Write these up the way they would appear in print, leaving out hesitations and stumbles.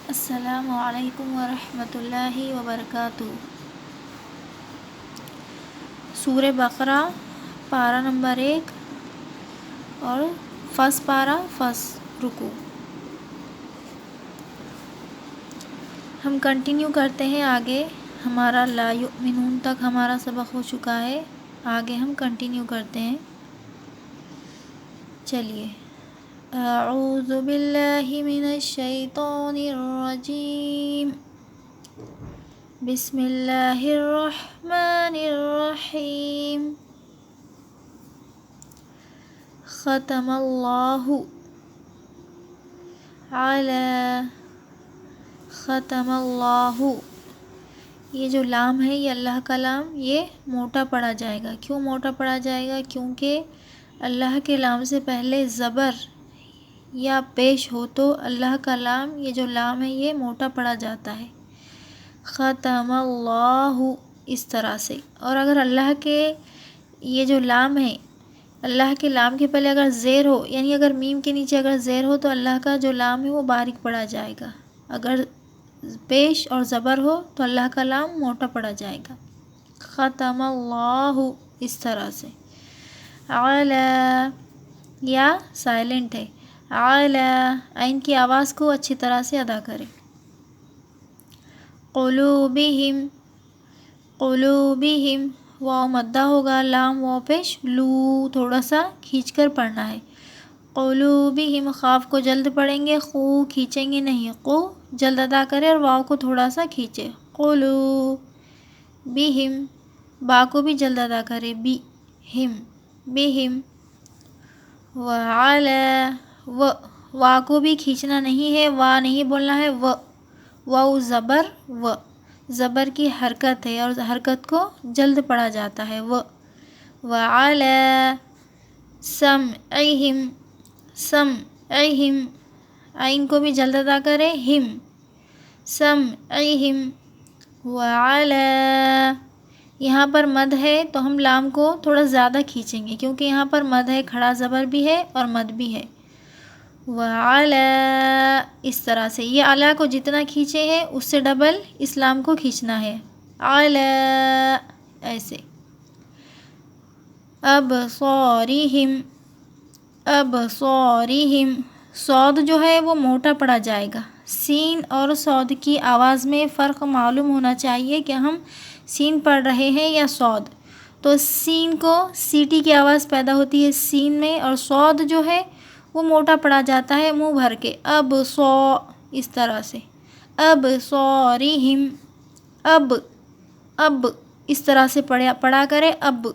السلام علیکم ورحمۃ اللہ وبرکاتہ۔ سورہ بقرہ پارہ نمبر 1 اور فرسٹ پارہ فرسٹ رکوع۔ ہم کنٹینیو کرتے ہیں آگے، ہمارا لا یؤمنون تک ہمارا سبق ہو چکا ہے، آگے ہم کنٹینیو کرتے ہیں۔ چلیے، اعوذ باللہ من الشیطان الرجیم، بسم اللہ الرحمن الرحیم۔ ختم اللہ علی، ختم اللہ، یہ جو لام ہے یہ اللہ کا لام، یہ موٹا پڑھا جائے گا۔ کیوں موٹا پڑھا جائے گا؟ کیونکہ اللہ کے لام سے پہلے زبر یا پیش ہو تو اللہ کا لام، یہ جو لام ہے یہ موٹا پڑھا جاتا ہے۔ ختم اللہ، اس طرح سے۔ اور اگر اللہ کے یہ جو لام ہے، اللہ کے لام کے پہلے اگر زیر ہو، یعنی اگر میم کے نیچے اگر زیر ہو تو اللہ کا جو لام ہے وہ باریک پڑھا جائے گا۔ اگر پیش اور زبر ہو تو اللہ کا لام موٹا پڑھا جائے گا۔ ختم اللہ، اس طرح سے۔ علی، یا سائلنٹ ہے، علی، عین کی آواز کو اچھی طرح سے ادا کریں۔ قلوبہم، قلوبہم، واو مدہ ہوگا، لام واو پیش لو، تھوڑا سا کھینچ کر پڑھنا ہے۔ قلوبہم، خاف کو جلد پڑھیں گے، خو کھینچیں گے نہیں، قو جلد ادا کرے اور واو کو تھوڑا سا کھینچے۔ قلوبہم، با کو بھی جلد ادا کرے، بی ہم، بہم۔ وعلی، وا کو بھی کھینچنا نہیں ہے، وا نہیں بولنا ہے، واو زبر، زبر کی حرکت ہے اور حرکت کو جلد پڑھا جاتا ہے، وعلی سمعہم، سمعہم، عین کو بھی جلد ادا کرے، ہم، سمعہم۔ وعلی، یہاں پر مد ہے تو ہم لام کو تھوڑا زیادہ کھینچیں گے کیونکہ یہاں پر مد ہے، کھڑا زبر بھی ہے اور مد بھی ہے۔ وعلی، اس طرح سے، یہ علی کو جتنا کھینچے ہیں اس سے ڈبل اس لام کو کھینچنا ہے، علی، ایسے۔ ابصارہم، ابصارہم، صاد جو ہے وہ موٹا پڑھا جائے گا۔ سین اور صاد کی آواز میں فرق معلوم ہونا چاہیے کہ ہم سین پڑھ رہے ہیں یا صاد۔ تو سین کو سیٹی کی آواز پیدا ہوتی ہے سین میں، اور صاد جو ہے وہ موٹا پڑھا جاتا ہے منہ بھر کے، اس طرح سے۔ ابصارہم، اب اس طرح سے پڑھا کرے، اب۔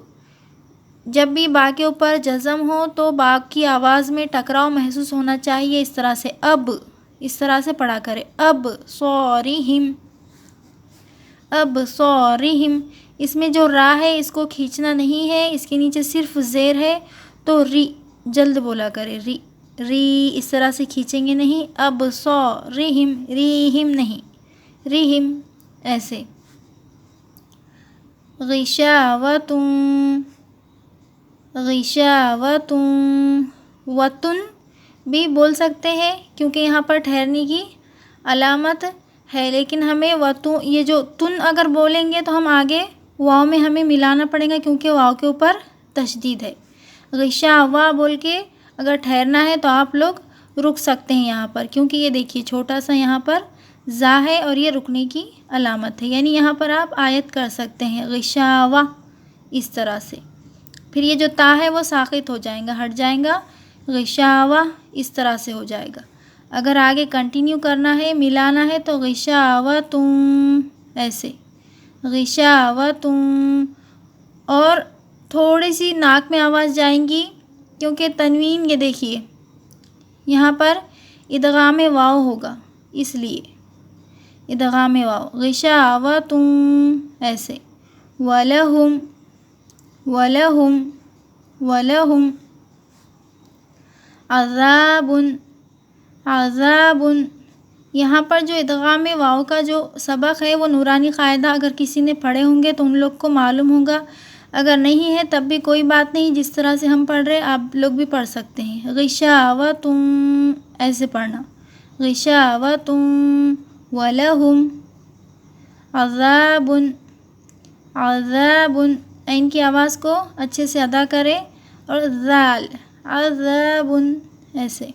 جب بھی با کے اوپر جزم ہو تو با کی آواز میں ٹکراؤ محسوس ہونا چاہیے، اس طرح سے، اب، اس طرح سے پڑھا کرے، ابصارہم، ابصارہم۔ اس میں جو را ہے اس کو کھینچنا نہیں ہے، اس کے نیچے صرف زیر ہے تو ری جلد بولا کرے، ری، ری اس طرح سے کھینچیں گے نہیں، ابصارہم، ریہم نہیں، ریہم، ایسے۔ غشاوۃ، غشاوۃ، وطن بھی بول سکتے ہیں کیونکہ یہاں پر ٹھہرنے کی علامت ہے، لیکن ہمیں یہ جو تن اگر بولیں گے تو ہم آگے واو میں ہمیں ملانا پڑے گا کیونکہ واو کے اوپر تشدید ہے۔ غشاوہ بول کے اگر ٹھہرنا ہے تو آپ لوگ رک سکتے ہیں یہاں پر، کیونکہ یہ دیکھیے چھوٹا سا یہاں پر زا ہے اور یہ رکنے کی علامت ہے، یعنی یہاں پر آپ آیت کر سکتے ہیں، غشاوہ، اس طرح سے۔ پھر یہ جو تا ہے وہ ساقط ہو جائیں گا، ہٹ جائیں گا، غشاوہ اس طرح سے ہو جائے گا۔ اگر آگے کنٹینیو کرنا ہے، ملانا ہے تو غشاوۃ، ایسے، غشاوۃ، اور تھوڑی سی ناک میں آواز جائیں گی کیونکہ تنوین، یہ دیکھیے یہاں پر ادغام واو ہوگا، اس لیے ادغام واو، غشاوۃ، ایسے۔ وَلَهُمْ، وَلَهُمْ، وَلَهُمْ عذاب، عذاب، یہاں پر جو ادغام واو کا جو سبق ہے وہ نورانی قاعدہ اگر کسی نے پڑھے ہوں گے تو ان لوگ کو معلوم ہوگا، اگر نہیں ہے تب بھی کوئی بات نہیں، جس طرح سے ہم پڑھ رہے آپ لوگ بھی پڑھ سکتے ہیں، غشاوۃ، ایسے پڑھنا، غشاوۃ ولہم عذاب عذاب، عین کی آواز کو اچھے سے ادا کرے، اور ذال عذاب ایسے۔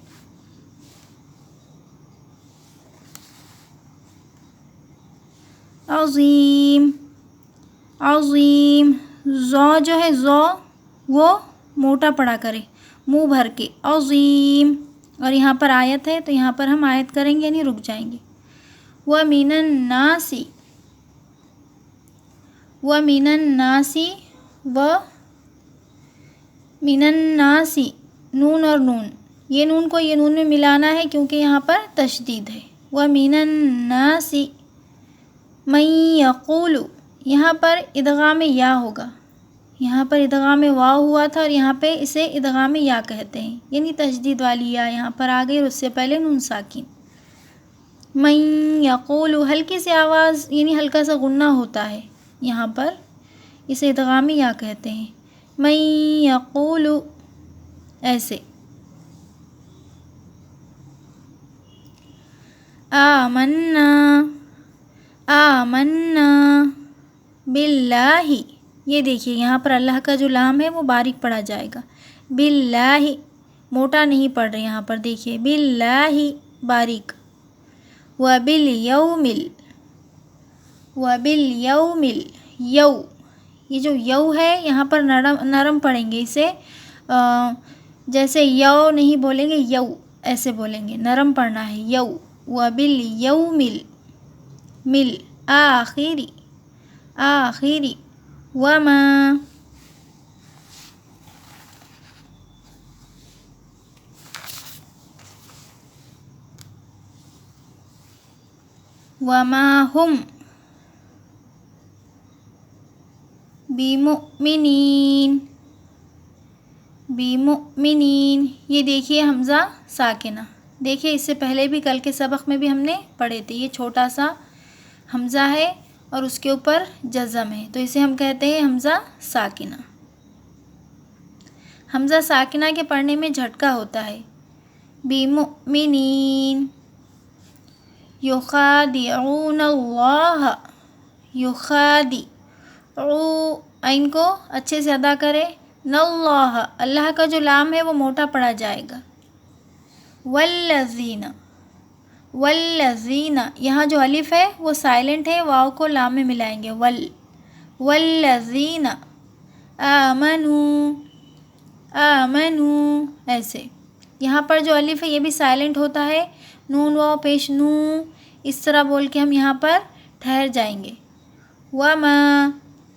عظیم عظیم، زو جو ہے زو وہ موٹا پڑا کرے منہ بھر کے، عظیم۔ اور یہاں پر آیت ہے تو یہاں پر ہم آیت کریں گے نہیں، رک جائیں گے۔ وَمِنَ النَّاسِ وَمِنَ النَّاسِ وَمِنَ النَّاسِ، نون اور نون، یہ نون کو یہ نون میں ملانا ہے کیونکہ یہاں پر تشدید ہے۔ وَمِنَ النَّاسِ مَن یقول، یہاں پر ادغام یا ہوگا، یہاں پر ادغام واو ہوا تھا اور یہاں پہ اسے ادغام یا کہتے ہیں، یعنی تشدید والی یا یہاں پر آ گئی اور اس سے پہلے نون ساکن۔ من یقول، ہلکی سی آواز یعنی ہلکا سا غنہ ہوتا ہے یہاں پر، اسے ادغام یا کہتے ہیں۔ من یقول ایسے۔ آمنا آمنا باللہ، یہ دیکھیے یہاں پر اللہ کا جو لام ہے وہ باریک پڑا جائے گا، باللہ موٹا نہیں پڑ رہا یہاں پر، دیکھیے باللہ باریک۔ وبالیوم وبالیوم یو، یہ جو یو ہے یہاں پر نرم پڑیں گے، اسے جیسے یو نہیں بولیں گے، یو ایسے بولیں گے، نرم پڑھنا ہے یو۔ وبالیوم مل آخری آخری، وما وما ہم بمؤمنین بمؤمنین، یہ دیکھیے حمزہ ساکنہ، دیکھیے اس سے پہلے بھی کل کے سبق میں بھی ہم نے پڑھے تھے، یہ چھوٹا سا حمزہ ہے اور اس کے اوپر جزم ہے، تو اسے ہم کہتے ہیں حمزہ ساکنہ۔ حمزہ ساکنہ کے پڑھنے میں جھٹکا ہوتا ہے۔ بمؤمنین یخادعون اللہ، عین کو اچھے سے ادا کرے، ناللہ، اللہ کا جو لام ہے وہ موٹا پڑا جائے گا۔ والذین والذین، یہاں جو الف ہے وہ سائلنٹ ہے، واو کو لام میں ملائیں گے، والذین آمنوا آمنوا ایسے۔ یہاں پر جو الف ہے یہ بھی سائلنٹ ہوتا ہے، نون واو پیش نو، اس طرح بول کے ہم یہاں پر ٹھہر جائیں گے۔ وما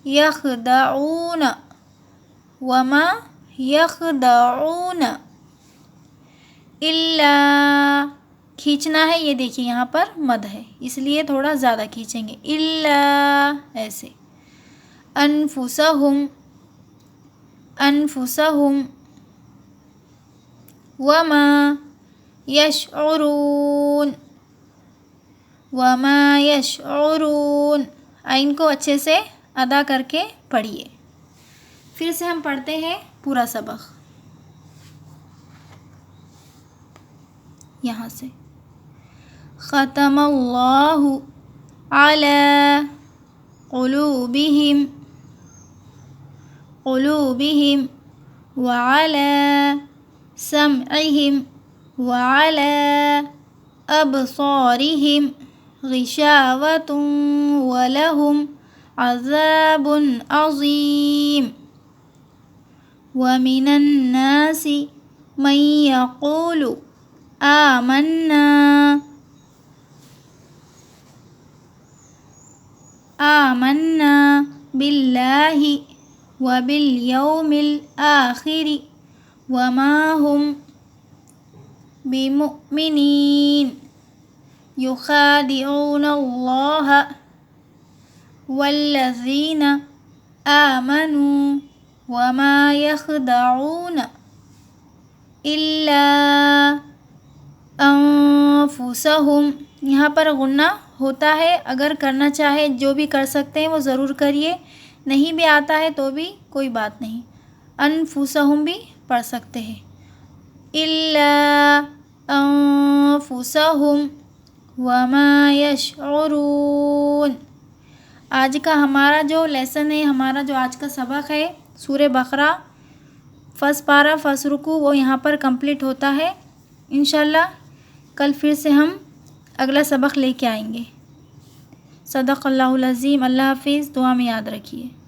یخدعون وما یخدعون الا، کھینچنا ہے، یہ دیکھیے یہاں پر مد ہے اس لیے تھوڑا زیادہ کھینچیں گے، الا ایسے۔ انفسہم انفسہم وما یشعرون وما یشعرون، عین کو اچھے سے ادا کر کے پڑھیے۔ پھر سے ہم پڑھتے ہیں پورا سبق یہاں سے۔ ختم اللہ علی قلوبہم قلوبہم وعلی سمعہم وعلی ابصارہم غشاوۃ ولہم عذاب عظیم۔ ومن الناس من یقول آمنا آمنا باللہ وبالیوم الآخر وما هم بمؤمنین یخادعون اللہ والذین آمنوا وما یخدعون الا انفسہم، یہاں پر غنہ ہوتا ہے، اگر کرنا چاہے جو بھی کر سکتے ہیں وہ ضرور کریے، نہیں بھی آتا ہے تو بھی کوئی بات نہیں، انفسہم بھی پڑھ سکتے ہیں۔ الا أنفسهم وما يشعرون۔ آج کا ہمارا جو لیسن ہے، ہمارا جو آج کا سبق ہے سورہ بقرہ فرسٹ پارہ فرسٹ رکوع، وہ یہاں پر کمپلیٹ ہوتا ہے۔ انشاءاللہ کل پھر سے ہم اگلا سبق لے کے آئیں گے۔ صدق اللہ العظیم۔ اللہ حافظ، دعا میں یاد رکھیے۔